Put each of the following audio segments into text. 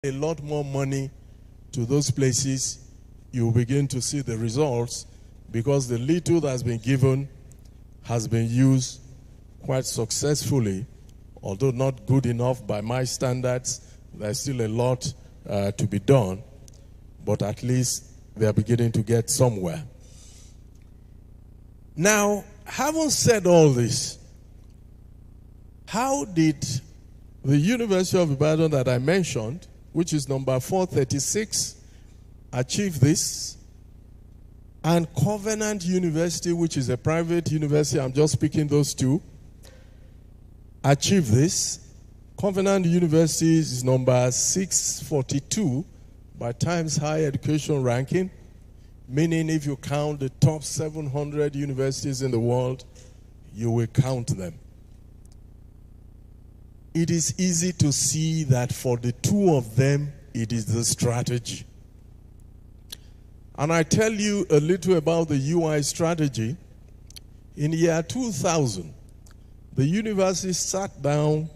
a lot more money to those places, you begin to see the results, because the little that's been given has been used quite successfully, although not good enough by my standards. There's still a lot to be done, but at least they are beginning to get somewhere. Now, having said all this, how did the University of Ibadan that I mentioned, which is number 436, achieve this? And Covenant University, which is a private university, I'm just picking those two, achieve this. Covenant University is number 642 by Times Higher Education ranking, meaning if you count the top 700 universities in the world, you will count them. It is easy to see that for the two of them, it is the strategy. And I tell you a little about the UI strategy. In the year 2000, the university sat down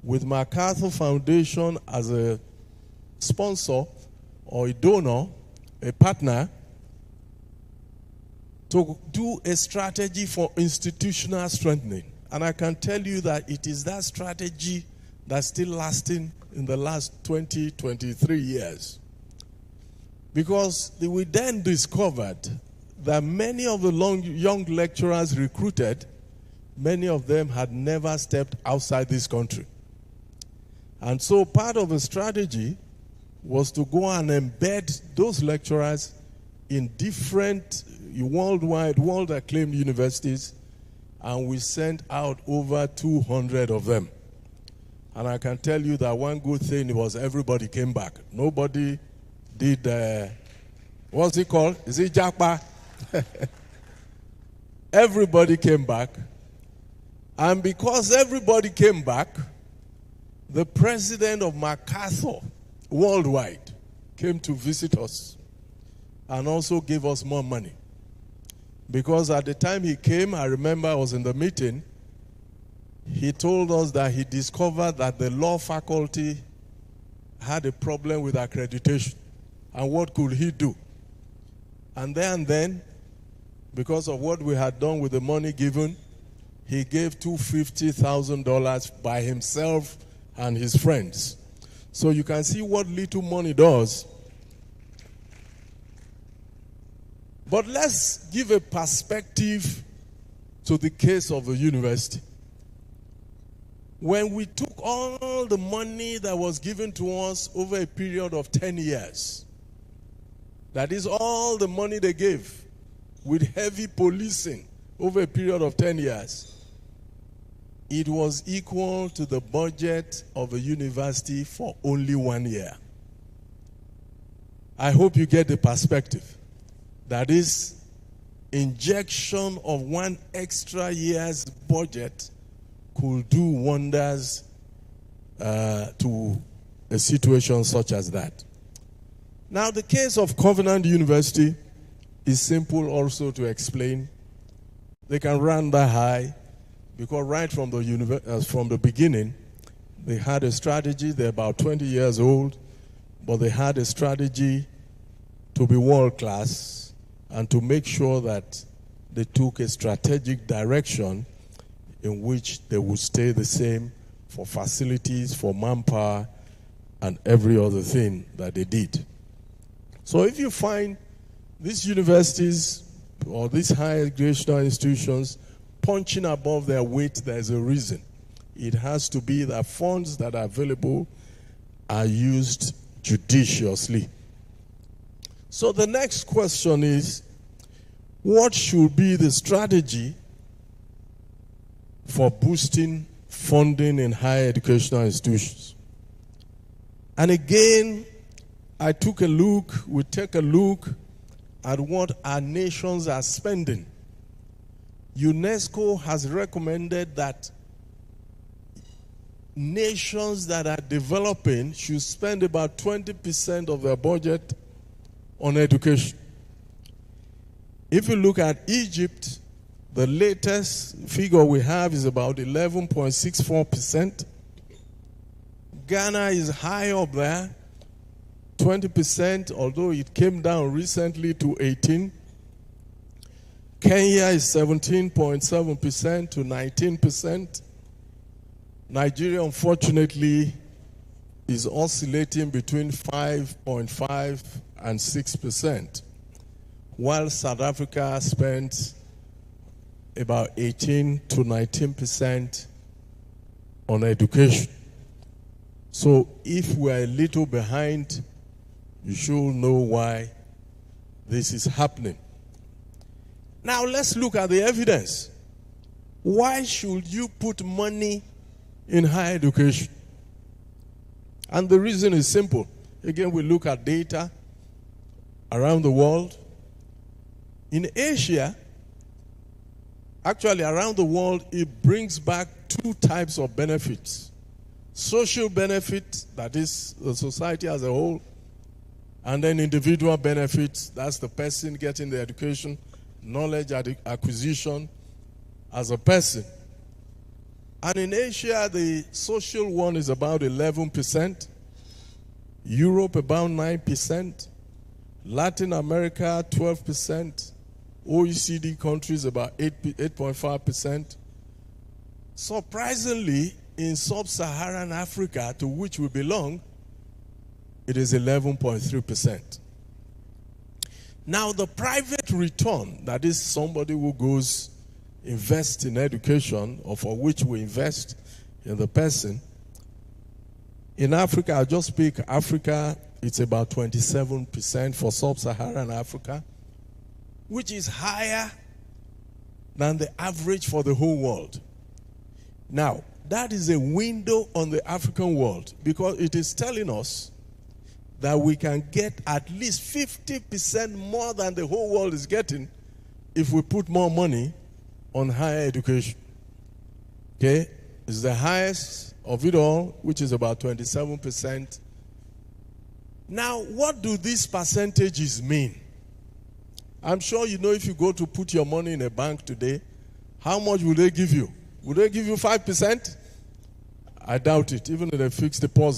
with MacArthur Foundation as a sponsor or a donor, a partner, to do a strategy for institutional strengthening. And I can tell you that it is that strategy that's still lasting in the last 20, 23 years. Because we then discovered that many of the young lecturers recruited, many of them had never stepped outside this country. And so part of the strategy was to go and embed those lecturers in different worldwide, world-acclaimed universities, and we sent out over 200 of them. And I can tell you that one good thing was everybody came back. Nobody did, what's it called? Is it Jakpa? Everybody came back. And because everybody came back, the president of MacArthur worldwide came to visit us and also gave us more money. Because at the time he came, I remember I was in the meeting, he told us that he discovered that the law faculty had a problem with accreditation. And what could he do? And then, because of what we had done with the money given, he gave $250,000 by himself and his friends. So you can see what little money does. But let's give a perspective to the case of the university. When we took all the money that was given to us over a period of 10 years, that is all the money they gave, with heavy policing over a period of 10 years, it was equal to the budget of a university for only 1 year. I hope you get the perspective. That is, injection of 1 extra year's budget could do wonders to a situation such as that. Now, the case of Covenant University is simple also to explain. They can run that high because right from the beginning, they had a strategy. They're about 20 years old, but they had a strategy to be world-class and to make sure that they took a strategic direction in which they would stay the same for facilities, for manpower, and every other thing that they did. So if you find these universities or these higher educational institutions punching above their weight, there's a reason. It has to be that funds that are available are used judiciously. So the next question is, what should be the strategy for boosting funding in higher educational institutions? And again, we take a look at what our nations are spending. UNESCO has recommended that nations that are developing should spend about 20% of their budget on education. If you look at Egypt, the latest figure we have is about 11.64%. Ghana is high up there 20%, although it came down recently to 18%. Kenya is 17.7% to 19%. Nigeria, unfortunately, is oscillating between 5.5 and 6%, while South Africa spends about 18 to 19% on education. So if we're a little behind, you should know why this is happening. Now let's look at the evidence. Why should you put money in higher education? And the reason is simple. Again, we look at data around the world. In Asia, actually around the world, it brings back two types of benefits. Social benefit, that is the society as a whole, and then individual benefits, that's the person getting the education, knowledge acquisition as a person. And in Asia, the social one is about 11%, Europe about 9%, Latin America 12%, OECD countries about 8.5%. Surprisingly, in sub-Saharan Africa, to which we belong, it is 11.3%. Now, the private return, that is somebody who goes invest in education, or for which we invest in the person. In Africa, I'll just speak Africa, it's about 27% for sub-Saharan Africa, which is higher than the average for the whole world. Now, that is a window on the African world because it is telling us that we can get at least 50% more than the whole world is getting if we put more money on higher education. Okay? It's the highest of it all, which is about 27%. Now, what do these percentages mean? I'm sure you know if you go to put your money in a bank today, how much will they give you? Will they give you 5%? I doubt it, even in a fixed deposit.